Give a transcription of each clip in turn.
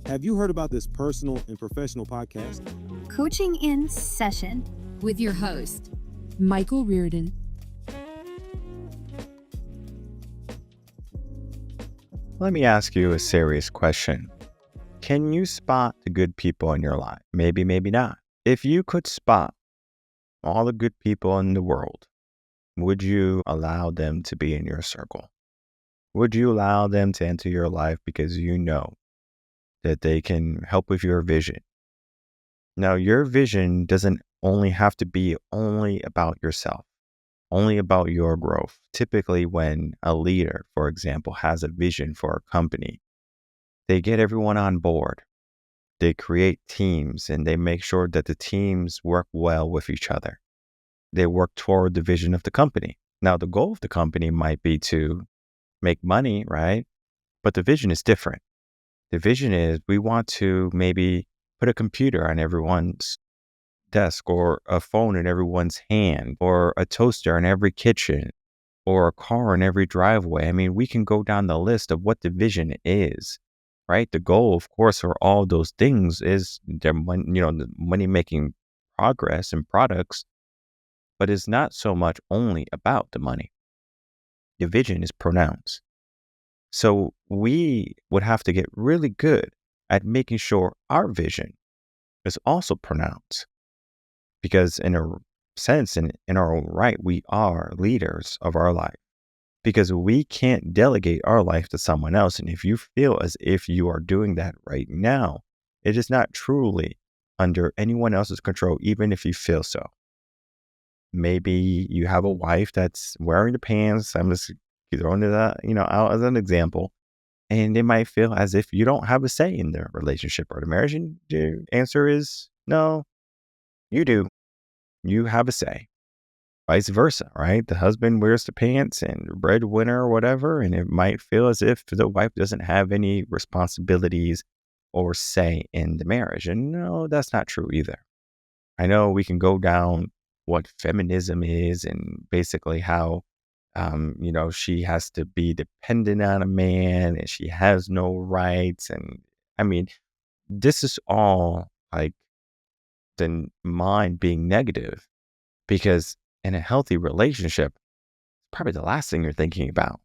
Have you heard about this personal and professional podcast? Coaching in Session with your host, Michael Rearden. Let me ask you a serious question. Can you spot the good people in your life? Maybe, maybe not. If you could spot all the good people in the world, would you allow them to be in your circle? Would you allow them to enter your life because you know that they can help with your vision? Now, your vision doesn't only have to be only about yourself, only about your growth. Typically, when a leader, for example, has a vision for a company, they get everyone on board. They create teams and they make sure that the teams work well with each other. They work toward the vision of the company. Now, the goal of the company might be to make money, right? But the vision is different. The vision is we want to maybe put a computer on everyone's desk or a phone in everyone's hand or a toaster in every kitchen or a car in every driveway. I mean, we can go down the list of what the vision is, right? The goal, of course, for all those things is their the money-making progress and products, but it's not so much only about the money. The vision is pronounced. So we would have to get really good at making sure our vision is also pronounced. Because in a sense, in our own right, we are leaders of our life. Because we can't delegate our life to someone else. And if you feel as if you are doing that right now, it is not truly under anyone else's control, even if you feel so. Maybe you have a wife that's wearing the pants. I'm just throwing it out as an example. And they might feel as if you don't have a say in their relationship or the marriage. And the answer is no, you do. You have a say. Vice versa, right? The husband wears the pants and breadwinner or whatever, and it might feel as if the wife doesn't have any responsibilities or say in the marriage. And no, that's not true either. I know we can go down what feminism is and basically how she has to be dependent on a man and she has no rights. And I mean, this is all like the mind being negative, because in a healthy relationship, probably the last thing you're thinking about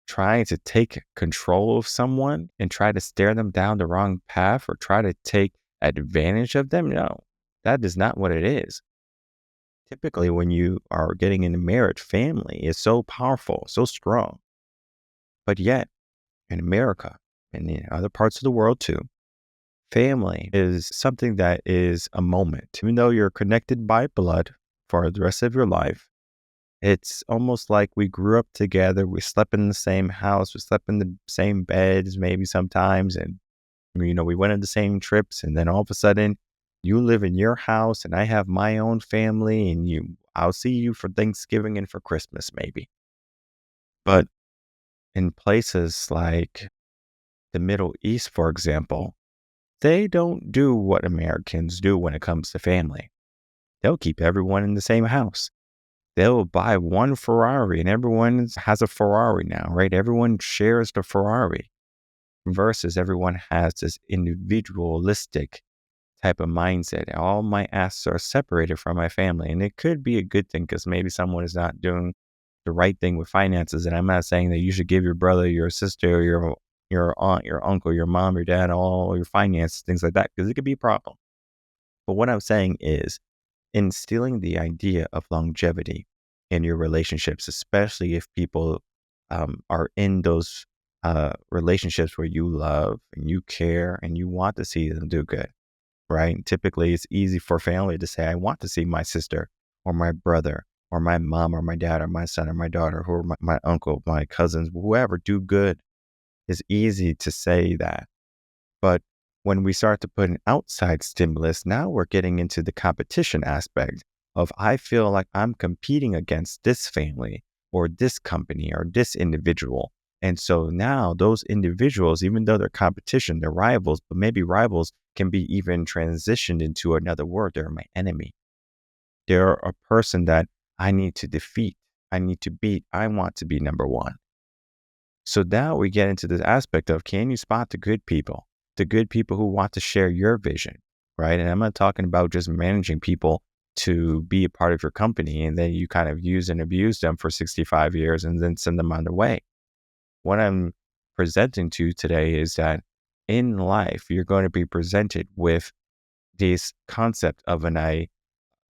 trying to take control of someone and try to steer them down the wrong path or try to take advantage of them. No, that is not what it is. Typically, when you are getting into marriage, family is so powerful, so strong. But yet, in America and in other parts of the world too, family is something that is a moment. Even though you're connected by blood for the rest of your life, it's almost like we grew up together. We slept in the same house. We slept in the same beds, maybe sometimes. And, we went on the same trips. And then all of a sudden, you live in your house and I have my own family, and I'll see you for Thanksgiving and for Christmas, maybe. But in places like the Middle East, for example, they don't do what Americans do when it comes to family. They'll keep everyone in the same house. They'll buy one Ferrari and everyone has a Ferrari now, right? Everyone shares the Ferrari versus everyone has this individualistic type of mindset. All my assets are separated from my family. And it could be a good thing because maybe someone is not doing the right thing with finances. And I'm not saying that you should give your brother, your sister, your aunt, your uncle, your mom, your dad, all your finances, things like that, because it could be a problem. But what I'm saying is instilling the idea of longevity in your relationships, especially if people are in those relationships where you love and you care and you want to see them do good. Right? Typically, it's easy for family to say, I want to see my sister or my brother or my mom or my dad or my son or my daughter or my uncle, my cousins, whoever do good. It's easy to say that. But when we start to put an outside stimulus, now we're getting into the competition aspect of I feel like I'm competing against this family or this company or this individual. And so now those individuals, even though they're competition, they're rivals, but maybe rivals can be even transitioned into another word. They're my enemy. They're a person that I need to defeat. I need to beat. I want to be number one. So now we get into this aspect of, can you spot the good people, the good people who want to share your vision, right? And I'm not talking about just managing people to be a part of your company and then you kind of use and abuse them for 65 years and then send them on their way. What I'm presenting to you today is that in life, you're going to be presented with this concept of an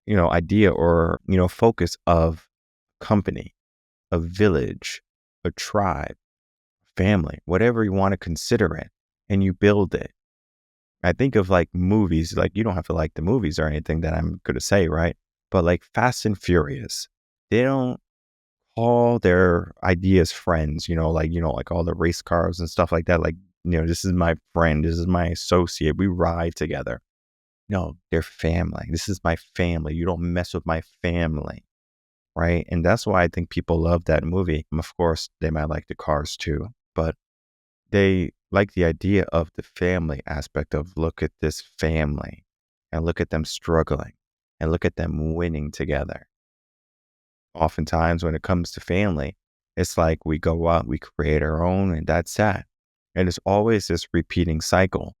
idea or, focus of company, a village, a tribe, family, whatever you want to consider it, and you build it. I think of like movies, like you don't have to like the movies or anything that I'm going to say, right? But like Fast and Furious, they don't call their ideas friends, like all the race cars and stuff like that. Like, this is my friend, this is my associate, we ride together. No, they're family. This is my family. You don't mess with my family, right? And that's why I think people love that movie. Of course, they might like the cars too, but they like the idea of the family aspect of look at this family and look at them struggling and look at them winning together. Oftentimes when it comes to family, it's like we go out, we create our own, and that's that. And it's always this repeating cycle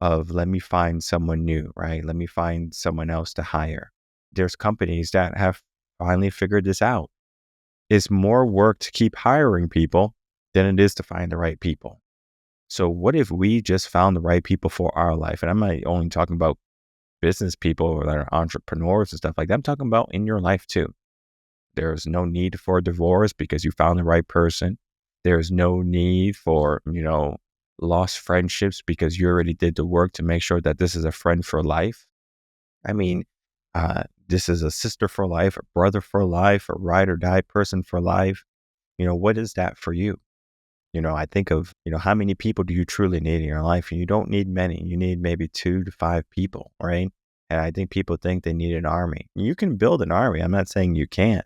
of let me find someone new, right? Let me find someone else to hire. There's companies that have finally figured this out. It's more work to keep hiring people than it is to find the right people. So what if we just found the right people for our life? And I'm not only talking about business people or that are entrepreneurs and stuff like that. I'm talking about in your life too. There's no need for a divorce because you found the right person. There's no need for, lost friendships because you already did the work to make sure that this is a friend for life. I mean, this is a sister for life, a brother for life, a ride or die person for life. What is that for you? I think of, how many people do you truly need in your life? And you don't need many. You need maybe 2 to 5 people, right? And I think people think they need an army. You can build an army. I'm not saying you can't.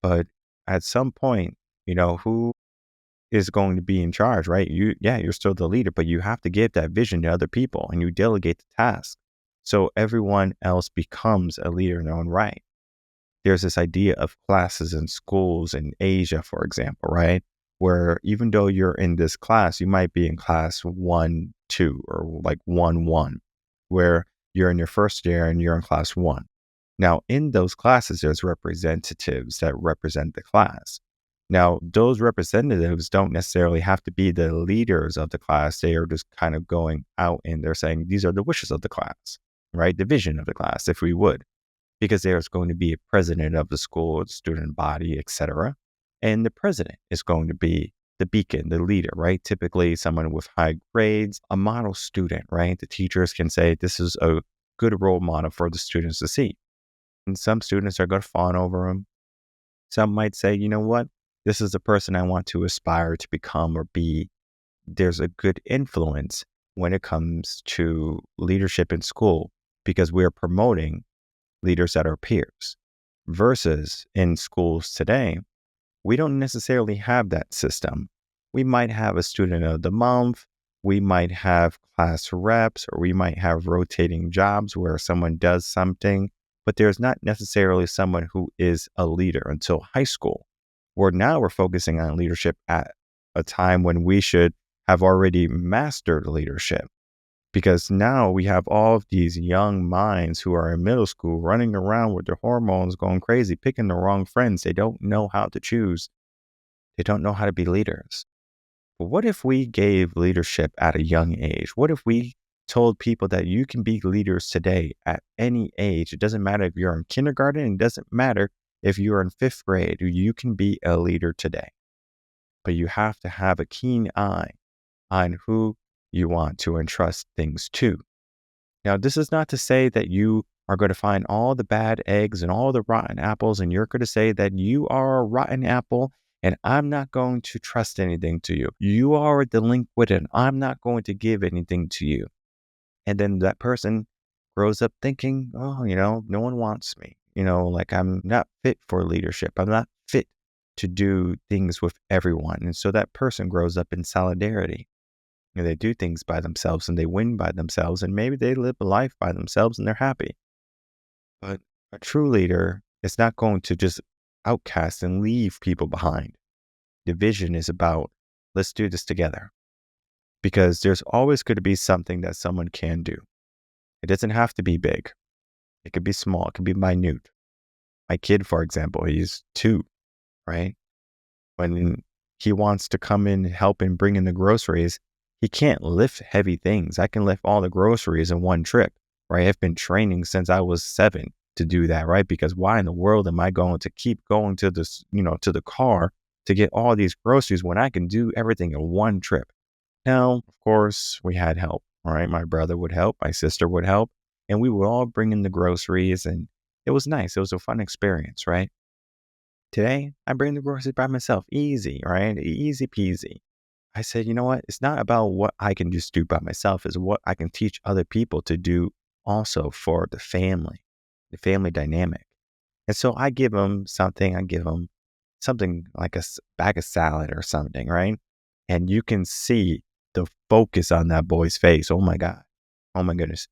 But at some point, who is going to be in charge, right? You're still the leader, but you have to give that vision to other people and you delegate the task. So everyone else becomes a leader in their own right. There's this idea of classes in schools in Asia, for example, right? Where even though you're in this class, you might be in class 1, 2, or like 1, 1, where you're in your first year and you're in class 1. Now, in those classes, there's representatives that represent the class. Now, those representatives don't necessarily have to be the leaders of the class. They are just kind of going out and they're saying, these are the wishes of the class, right? The vision of the class, if we would, because there's going to be a president of the school, student body, etc. And the president is going to be the beacon, the leader, right? Typically someone with high grades, a model student, right? The teachers can say, this is a good role model for the students to see. And some students are going to fawn over them. Some might say, you know what? This is the person I want to aspire to become or be. There's a good influence when it comes to leadership in school because we're promoting leaders that are peers. Versus in schools today, we don't necessarily have that system. We might have a student of the month. We might have class reps, or we might have rotating jobs where someone does something. But there's not necessarily someone who is a leader until high school, where now we're focusing on leadership at a time when we should have already mastered leadership. Because now we have all of these young minds who are in middle school running around with their hormones going crazy, picking the wrong friends. They don't know how to choose. They don't know how to be leaders. But what if we gave leadership at a young age? What if we told people that you can be leaders today at any age? It doesn't matter if you're in kindergarten. It doesn't matter if you're in 5th grade. You can be a leader today. But you have to have a keen eye on who you want to entrust things to. Now, this is not to say that you are going to find all the bad eggs and all the rotten apples, and you're going to say that you are a rotten apple and I'm not going to trust anything to you. You are a delinquent and I'm not going to give anything to you. And then that person grows up thinking, oh, no one wants me. Like I'm not fit for leadership. I'm not fit to do things with everyone. And so that person grows up in solidarity. And they do things by themselves and they win by themselves. And maybe they live a life by themselves and they're happy. But a true leader is not going to just outcast and leave people behind. The vision is about, let's do this together. because there's always going to be something that someone can do. It doesn't have to be big. It could be small. It could be minute. My kid, for example, he's 2, right? When he wants to come in and help and bring in the groceries, he can't lift heavy things. I can lift all the groceries in one trip, right? I've been training since I was 7 to do that, right? Because why in the world am I going to keep going to this, to the car to get all these groceries when I can do everything in one trip? Now, of course, we had help, all right? My brother would help, my sister would help, and we would all bring in the groceries, and it was nice. It was a fun experience, right? Today, I bring the groceries by myself. Easy, right? Easy peasy. I said, you know what? It's not about what I can just do by myself. It's what I can teach other people to do also for the family dynamic. And so I give them something. I give them something like a bag of salad or something, right? And you can see the focus on that boy's face. Oh my God. Oh my goodness.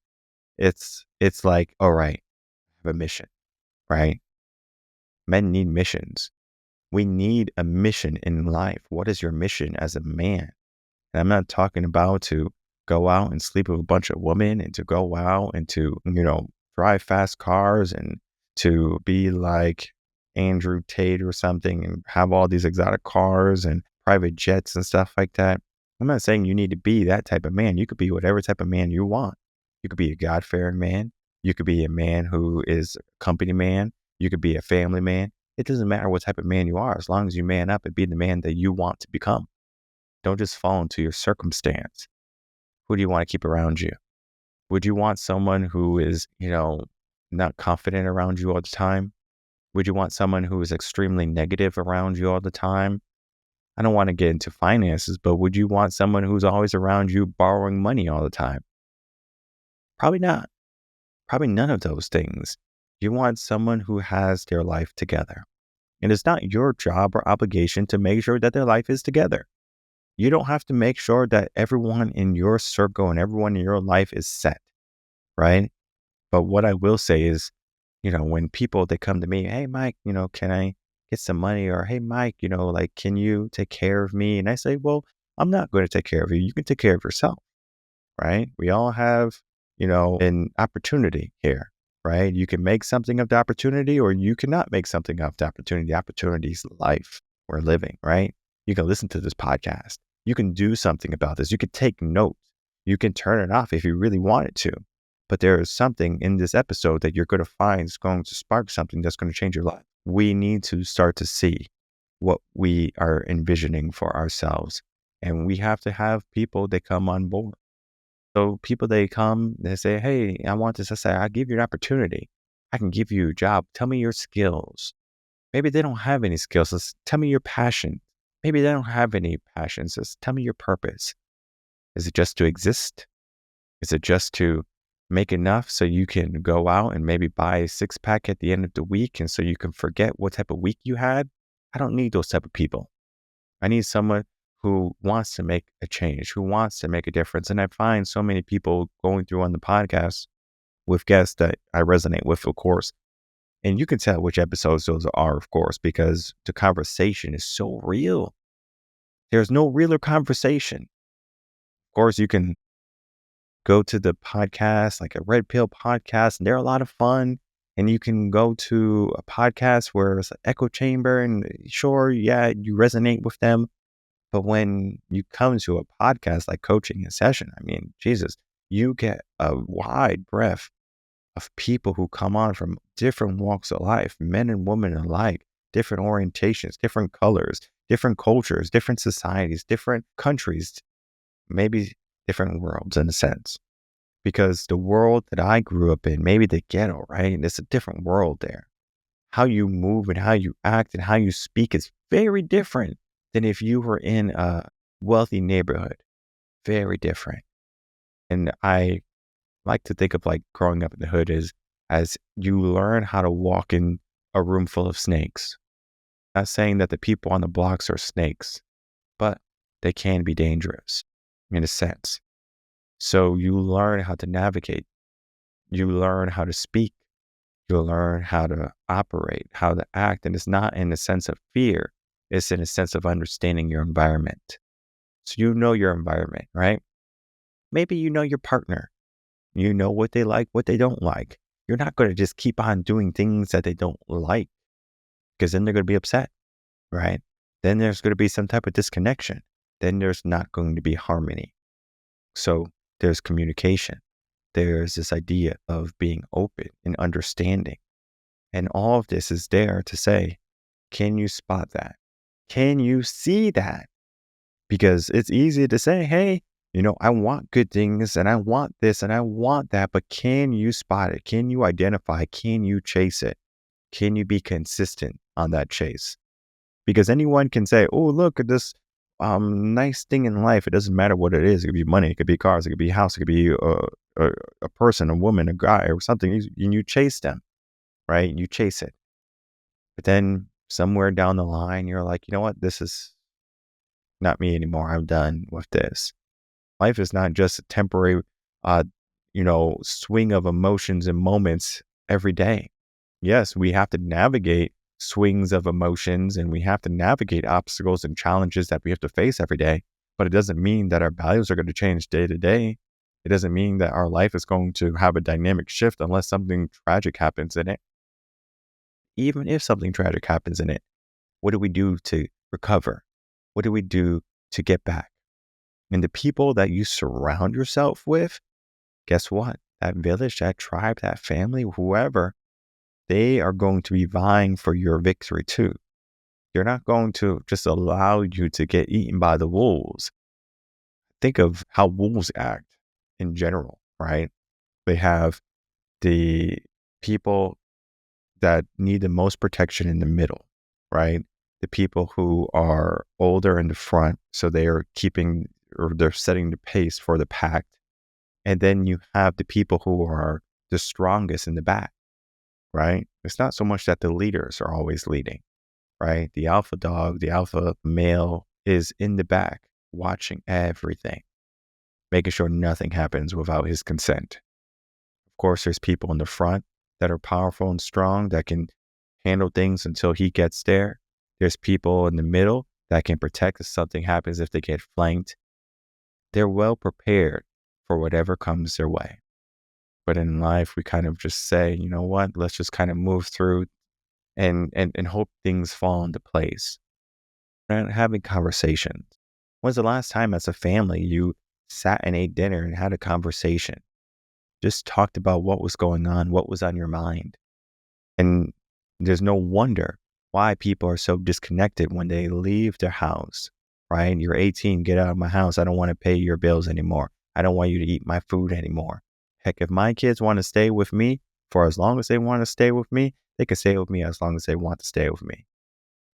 It's like, all right, I have a mission, right? Men need missions. We need a mission in life. What is your mission as a man? And I'm not talking about to go out and sleep with a bunch of women and to go out and to, drive fast cars and to be like Andrew Tate or something and have all these exotic cars and private jets and stuff like that. I'm not saying you need to be that type of man. You could be whatever type of man you want. You could be a God-fearing man. You could be a man who is a company man. You could be a family man. It doesn't matter what type of man you are, as long as you man up and be the man that you want to become. Don't just fall into your circumstance. Who do you want to keep around you? Would you want someone who is, not confident around you all the time? Would you want someone who is extremely negative around you all the time? I don't want to get into finances, but would you want someone who's always around you borrowing money all the time? Probably not. Probably none of those things. You want someone who has their life together. And it's not your job or obligation to make sure that their life is together. You don't have to make sure that everyone in your circle and everyone in your life is set, right? But what I will say is, when people, they come to me, hey, Mike, can I get some money? Or, hey, Mike, can you take care of me? And I say, well, I'm not going to take care of you. You can take care of yourself, right? We all have, an opportunity here, right? You can make something of the opportunity or you cannot make something of the opportunity. The opportunity is life we're living, right? You can listen to this podcast. You can do something about this. You can take notes. You can turn it off if you really wanted to. But there is something in this episode that you're going to find is going to spark something that's going to change your life. We need to start to see what we are envisioning for ourselves. And we have to have people that come on board. So people, they come, they say, hey, I want this. I say, I'll give you an opportunity. I can give you a job. Tell me your skills. Maybe they don't have any skills. Just tell me your passion. Maybe they don't have any passions. Just tell me your purpose. Is it just to exist? Is it just to make enough so you can go out and maybe buy a 6-pack at the end of the week and so you can forget what type of week you had? I don't need those type of people. I need someone who wants to make a change, who wants to make a difference. And I find so many people going through on the podcast with guests that I resonate with, of course. And you can tell which episodes those are, of course, because the conversation is so real. There's no realer conversation. Of course, you can go to the podcast, like a Red Pill podcast, and they're a lot of fun. And you can go to a podcast where it's an echo chamber and sure, yeah, you resonate with them. But when you come to a podcast like Coaching in Session, I mean, Jesus, you get a wide breadth of people who come on from different walks of life, men and women alike, different orientations, different colors, different cultures, different societies, different countries, maybe different worlds in a sense. Because the world that I grew up in, maybe the ghetto, right? It's a different world there. How you move and how you act and how you speak is very different than if you were in a wealthy neighborhood. Very different. And I like to think of like growing up in the hood as you learn how to walk in a room full of snakes. Not saying that the people on the blocks are snakes, but they can be dangerous in a sense. So you learn how to navigate. You learn how to speak. You learn how to operate, how to act. And it's not in a sense of fear. It's in a sense of understanding your environment. So you know your environment, right? Maybe you know your partner. You know what they like, what they don't like. You're not going to just keep on doing things that they don't like because then they're going to be upset, right? Then there's going to be some type of disconnection. Then there's not going to be harmony. So there's communication. There's this idea of being open and understanding. And all of this is there to say, can you spot that? Can you see that? Because it's easy to say, hey, I want good things and I want this and I want that, but can you spot it? Can you identify? Can you chase it? Can you be consistent on that chase? Because anyone can say, oh, look at this nice thing in life. It doesn't matter what it is. It could be money. It could be cars. It could be a house. It could be a person, a woman, a guy or something. And you chase them, right? You chase it. But then somewhere down the line, you're like, you know what? This is not me anymore. I'm done with this. Life is not just a temporary, swing of emotions and moments every day. Yes, we have to navigate swings of emotions and we have to navigate obstacles and challenges that we have to face every day. But it doesn't mean that our values are going to change day to day. It doesn't mean that our life is going to have a dynamic shift unless something tragic happens in it. Even if something tragic happens in it, what do we do to recover? What do we do to get back? And the people that you surround yourself with, guess what? That village, that tribe, that family, whoever, they are going to be vying for your victory too. They're not going to just allow you to get eaten by the wolves. Think of how wolves act in general, right? They have the people that need the most protection in the middle, right? The people who are older in the front, so they are keeping or they're setting the pace for the pack. And then you have the people who are the strongest in the back, right? It's not so much that the leaders are always leading, right? The alpha dog, the alpha male is in the back watching everything, making sure nothing happens without his consent. Of course, there's people in the front that are powerful and strong that can handle things until he gets there. There's people in the middle that can protect if something happens, if they get flanked. They're well prepared for whatever comes their way. But in life, we kind of just say, you know what, let's just kind of move through and hope things fall into place. And having conversations. When's the last time as a family you sat and ate dinner and had a conversation? Just talked about what was going on, what was on your mind. And there's no wonder why people are so disconnected when they leave their house, right? You're 18, get out of my house. I don't want to pay your bills anymore. I don't want you to eat my food anymore. Heck, if my kids want to stay with me for as long as they want to stay with me, they can stay with me as long as they want to stay with me.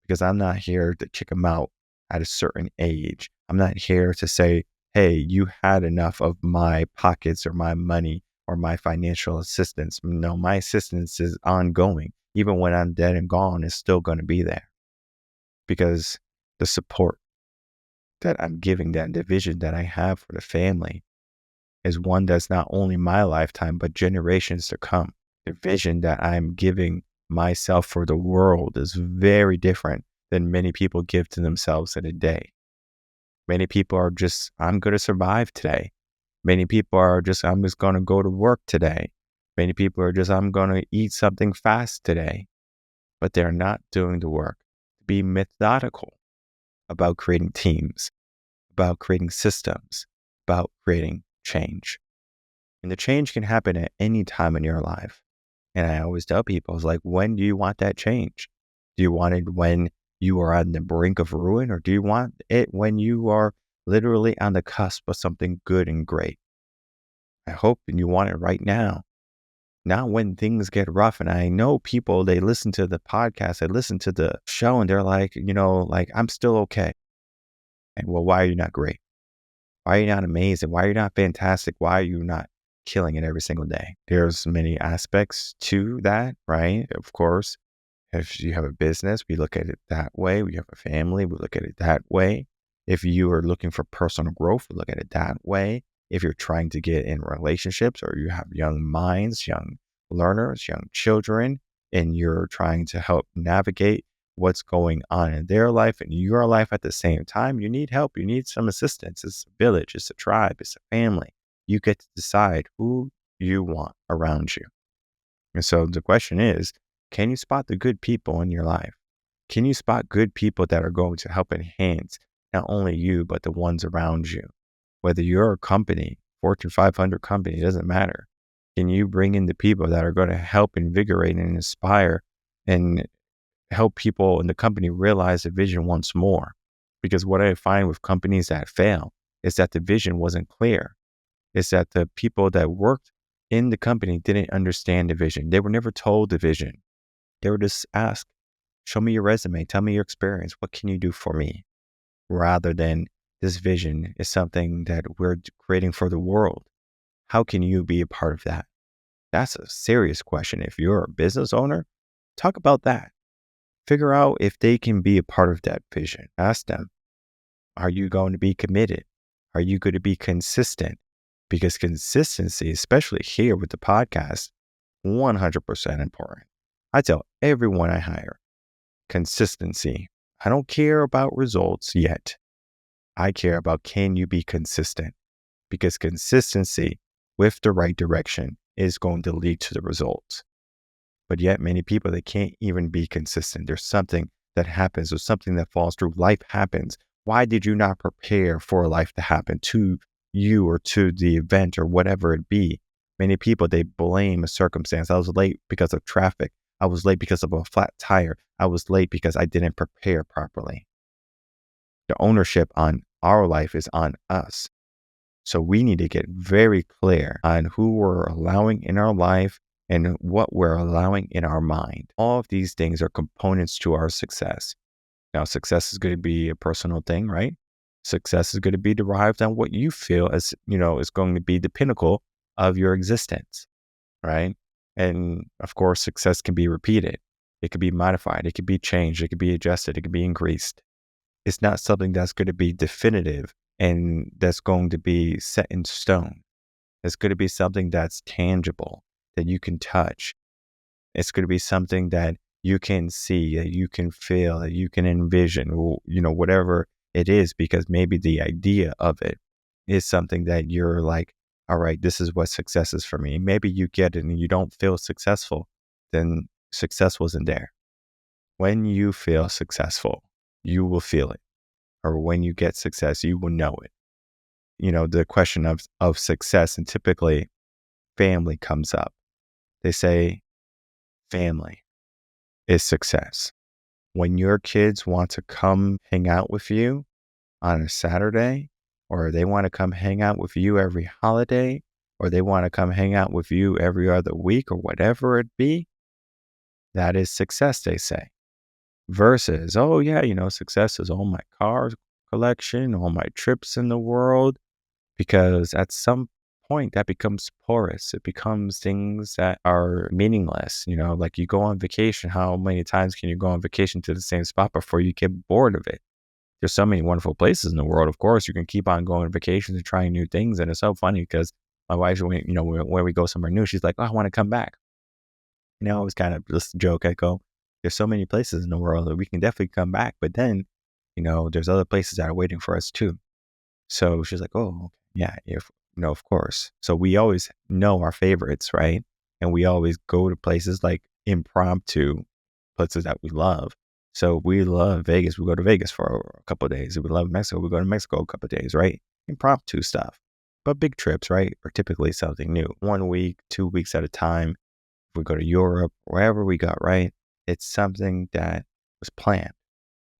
Because I'm not here to kick them out at a certain age. I'm not here to say, hey, you had enough of my pockets or my money or my financial assistance. No, my assistance is ongoing. Even when I'm dead and gone, it's still going to be there. Because the support that I'm giving them, the vision that I have for the family is one that's not only my lifetime, but generations to come. The vision that I'm giving myself for the world is very different than many people give to themselves in a day. Many people are just, I'm going to survive today. Many people are just, I'm just going to go to work today. Many people are just, I'm going to eat something fast today. But they're not doing the work. Be methodical about creating teams, about creating systems, about creating change. And the change can happen at any time in your life. And I always tell people, it's like, when do you want that change? Do you want it when you are on the brink of ruin, or do you want it when you are literally on the cusp of something good and great? I hope you want it right now, not when things get rough. And I know people, they listen to the podcast, they listen to the show, and they're like, I'm still okay. And well, why are you not great? Why are you not amazing? Why are you not fantastic? Why are you not killing it every single day? There's many aspects to that, right? Of course, if you have a business, we look at it that way. We have a family, we look at it that way. If you are looking for personal growth, we look at it that way. If you're trying to get in relationships, or you have young minds, young learners, young children, and you're trying to help navigate what's going on in their life and your life at the same time. You need help. You need some assistance. It's a village. It's a tribe. It's a family. You get to decide who you want around you. And so the question is, can you spot the good people in your life? Can you spot good people that are going to help enhance not only you, but the ones around you? Whether you're a company, Fortune 500 company, it doesn't matter. Can you bring in the people that are going to help invigorate and inspire and help people in the company realize the vision once more? Because what I find with companies that fail is that the vision wasn't clear. It's that the people that worked in the company didn't understand the vision. They were never told the vision. They were just asked, show me your resume, tell me your experience. What can you do for me? Rather than this vision is something that we're creating for the world. How can you be a part of that? That's a serious question. If you're a business owner, talk about that. Figure out if they can be a part of that vision. Ask them, are you going to be committed? Are you going to be consistent? Because consistency, especially here with the podcast, 100% important. I tell everyone I hire, consistency. I don't care about results yet. I care about, can you be consistent? Because consistency with the right direction is going to lead to the results. But yet many people, they can't even be consistent. There's something that happens or something that falls through. Life happens. Why did you not prepare for life to happen to you or to the event or whatever it be? Many people, they blame a circumstance. I was late because of traffic. I was late because of a flat tire. I was late because I didn't prepare properly. The ownership on our life is on us. So we need to get very clear on who we're allowing in our life and what we're allowing in our mind. All of these things are components to our success. Now, success is going to be a personal thing, right? Success is going to be derived on what you feel as, is going to be the pinnacle of your existence, right? And of course, success can be repeated. It could be modified. It could be changed. It could be adjusted. It could be increased. It's not something that's going to be definitive and that's going to be set in stone. It's going to be something that's tangible, that you can touch. It's going to be something that you can see, that you can feel, that you can envision, whatever it is, because maybe the idea of it is something that you're like, all right, this is what success is for me. Maybe you get it and you don't feel successful, then success wasn't there. When you feel successful, you will feel it. Or when you get success, you will know it. The question of success, and typically family comes up. They say family is success. When your kids want to come hang out with you on a Saturday, or they want to come hang out with you every holiday, or they want to come hang out with you every other week, or whatever it be, that is success, they say. Versus, oh yeah, success is all my car collection, all my trips in the world, because at some point that becomes porous. It becomes things that are meaningless. Like you go on vacation. How many times can you go on vacation to the same spot before you get bored of it? There's so many wonderful places in the world. Of course, you can keep on going on vacations and trying new things. And it's so funny because my wife, when we go somewhere new, she's like, oh, I want to come back. It was kind of just a joke. I go, there's so many places in the world that we can definitely come back. But then, there's other places that are waiting for us too. So she's like, oh, yeah, of course. So we always know our favorites, right? And we always go to places like impromptu places that we love. So we love Vegas. We go to Vegas for a couple of days. If we love Mexico, we go to Mexico a couple of days, right? Impromptu stuff. But big trips, right, are typically something new. 1 week, 2 weeks at a time. If we go to Europe, wherever we go, right? It's something that was planned,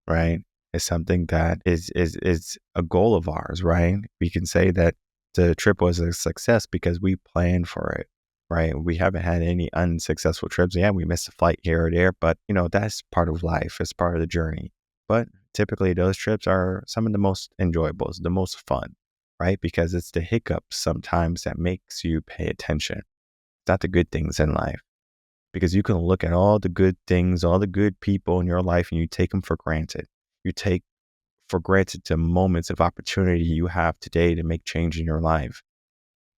right? It's something that is a goal of ours, right? We can say that the trip was a success because we planned for it, right? We haven't had any unsuccessful trips. Yeah, we missed a flight here or there, but that's part of life. It's part of the journey. But typically those trips are some of the most enjoyable, the most fun, right? Because it's the hiccups sometimes that makes you pay attention. It's not the good things in life. Because you can look at all the good things, all the good people in your life, and you take them for granted. You take for granted the moments of opportunity you have today to make change in your life.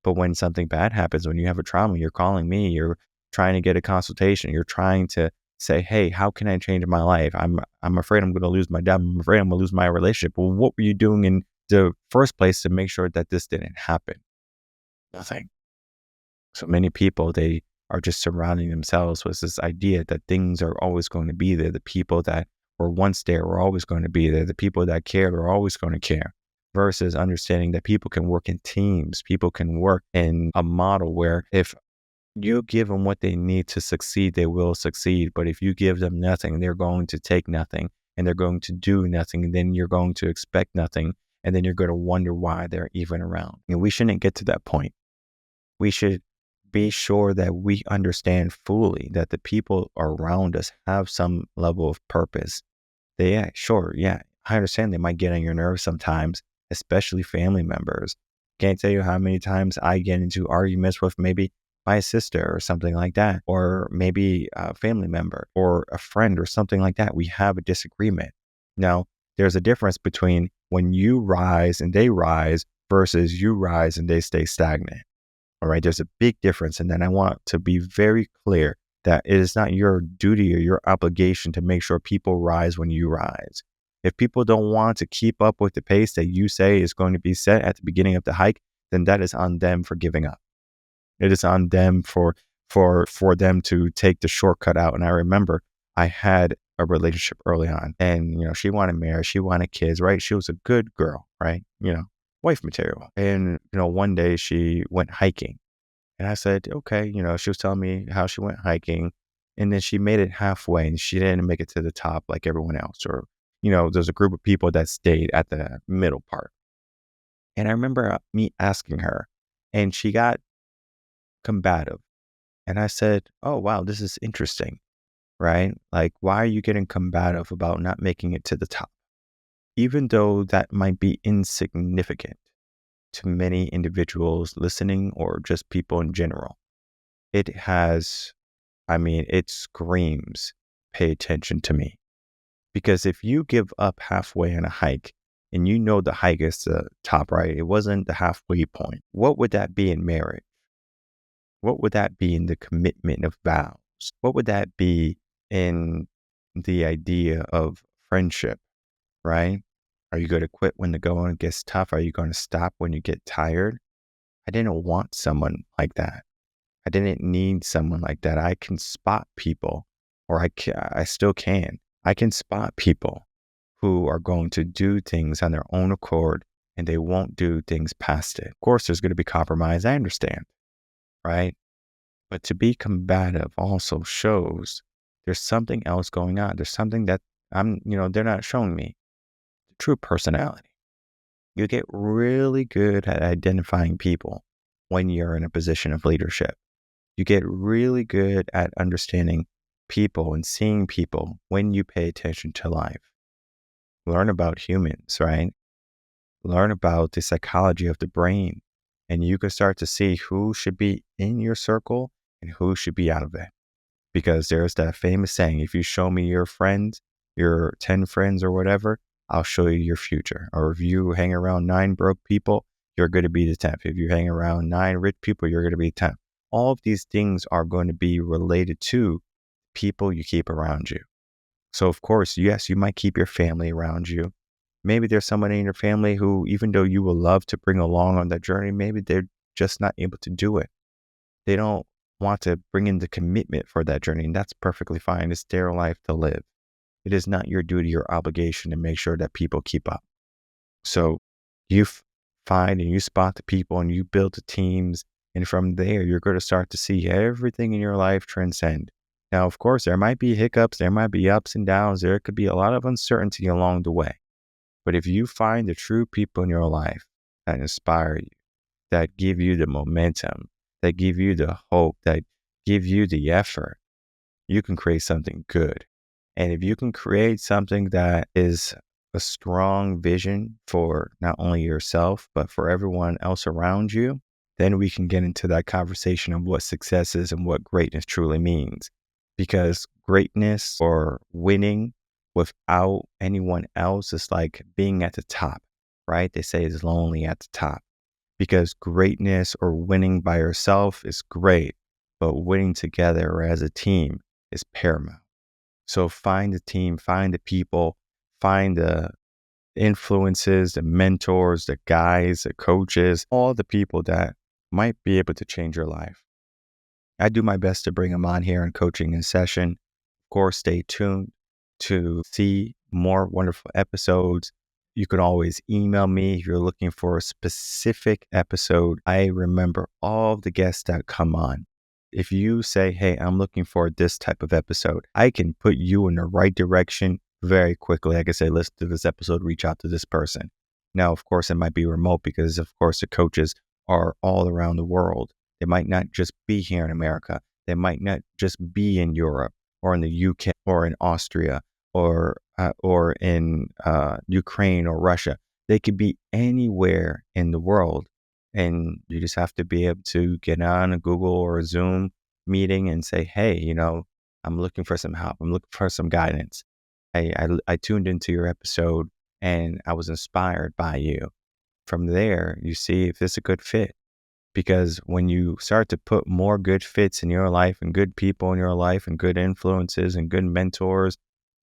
But when something bad happens, when you have a trauma, you're calling me, you're trying to get a consultation, you're trying to say, hey, how can I change my life? I'm afraid I'm going to lose my job. I'm afraid I'm going to lose my relationship. Well, what were you doing in the first place to make sure that this didn't happen? Nothing. So many people, they are just surrounding themselves with this idea that things are always going to be there. The people that were once there were always going to be there. The people that cared are always going to care, versus understanding that people can work in teams. People can work in a model where if you give them what they need to succeed, they will succeed. But if you give them nothing, they're going to take nothing, and they're going to do nothing. And then you're going to expect nothing. And then you're going to wonder why they're even around. And we shouldn't get to that point. We should be sure that we understand fully that the people around us have some level of purpose. I understand they might get on your nerves sometimes, especially family members. Can't tell you how many times I get into arguments with maybe my sister or something like that, or maybe a family member or a friend or something like that. We have a disagreement. Now, there's a difference between when you rise and they rise versus you rise and they stay stagnant. All right, there's a big difference. And then I want to be very clear that it is not your duty or your obligation to make sure people rise when you rise. If people don't want to keep up with the pace that you say is going to be set at the beginning of the hike, then that is on them for giving up. It is on them for them to take the shortcut out. And I remember I had a relationship early on, and she wanted marriage, she wanted kids, right? She was a good girl, right? Wife material. And one day she went hiking, and I said, okay, she was telling me how she went hiking, and then she made it halfway, and she didn't make it to the top like everyone else, or there's a group of people that stayed at the middle part. And I remember me asking her, and she got combative. And I said, oh, wow, this is interesting, right? Like, why are you getting combative about not making it to the top? Even though that might be insignificant to many individuals listening or just people in general, it screams, pay attention to me. Because if you give up halfway on a hike and the hike is the top, right? It wasn't the halfway point. What would that be in marriage? What would that be in the commitment of vows? What would that be in the idea of friendship, right? Are you going to quit when the going gets tough? Are you going to stop when you get tired? I didn't want someone like that. I didn't need someone like that. I can spot people, or I still can. I can spot people who are going to do things on their own accord, and they won't do things past it. Of course, there's going to be compromise. I understand, right? But to be combative also shows there's something else going on. There's something that they're not showing me. True personality. You get really good at identifying people when you're in a position of leadership. You get really good at understanding people and seeing people when you pay attention to life. Learn about humans, right? Learn about the psychology of the brain, and you can start to see who should be in your circle and who should be out of it. Because there's that famous saying, if you show me your friends, your 10 friends or whatever, I'll show you your future. Or if you hang around 9 broke people, you're going to be the 10th. If you hang around 9 rich people, you're going to be the 10th. All of these things are going to be related to people you keep around you. So of course, yes, you might keep your family around you. Maybe there's somebody in your family who, even though you would love to bring along on that journey, maybe they're just not able to do it. They don't want to bring in the commitment for that journey, and that's perfectly fine. It's their life to live. It is not your duty or obligation to make sure that people keep up. So you find and you spot the people and you build the teams, and from there, you're going to start to see everything in your life transcend. Now, of course, there might be hiccups, there might be ups and downs, there could be a lot of uncertainty along the way. But if you find the true people in your life that inspire you, that give you the momentum, that give you the hope, that give you the effort, you can create something good. And if you can create something that is a strong vision for not only yourself, but for everyone else around you, then we can get into that conversation of what success is and what greatness truly means. Because greatness or winning without anyone else is like being at the top, right? They say it's lonely at the top. Because greatness or winning by yourself is great, but winning together or as a team is paramount. So find the team, find the people, find the influences, the mentors, the guys, the coaches, all the people that might be able to change your life. I do my best to bring them on here in Coaching in Session. Of course, stay tuned to see more wonderful episodes. You can always email me if you're looking for a specific episode. I remember all the guests that come on. If you say, hey, I'm looking for this type of episode, I can put you in the right direction very quickly. I can say, listen to this episode, reach out to this person. Now, of course, it might be remote because, of course, the coaches are all around the world. They might not just be here in America. They might not just be in Europe or in the UK or in Austria or in Ukraine or Russia. They could be anywhere in the world. And you just have to be able to get on a Google or a Zoom meeting and say, hey, I'm looking for some help. I'm looking for some guidance. I tuned into your episode and I was inspired by you. From there, you see if it's a good fit. Because when you start to put more good fits in your life and good people in your life and good influences and good mentors,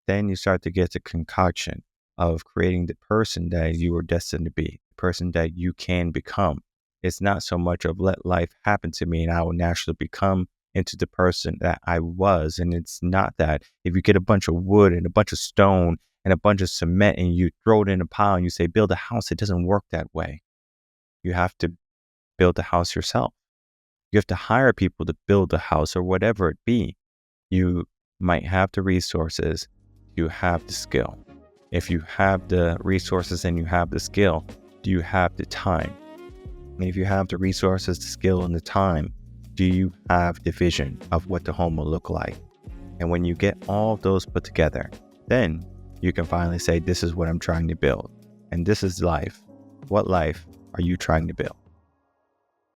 then you start to get the concoction of creating the person that you were destined to be, the person that you can become. It's not so much of let life happen to me and I will naturally become into the person that I was. And it's not that. If you get a bunch of wood and a bunch of stone and a bunch of cement and you throw it in a pile and you say, build a house, it doesn't work that way. You have to build the house yourself. You have to hire people to build the house or whatever it be. You might have the resources. You have the skill. If you have the resources and you have the skill, do you have the time? And if you have the resources, the skill, and the time, do you have the vision of what the home will look like? And when you get all of those put together, then you can finally say, this is what I'm trying to build. And this is life. What life are you trying to build?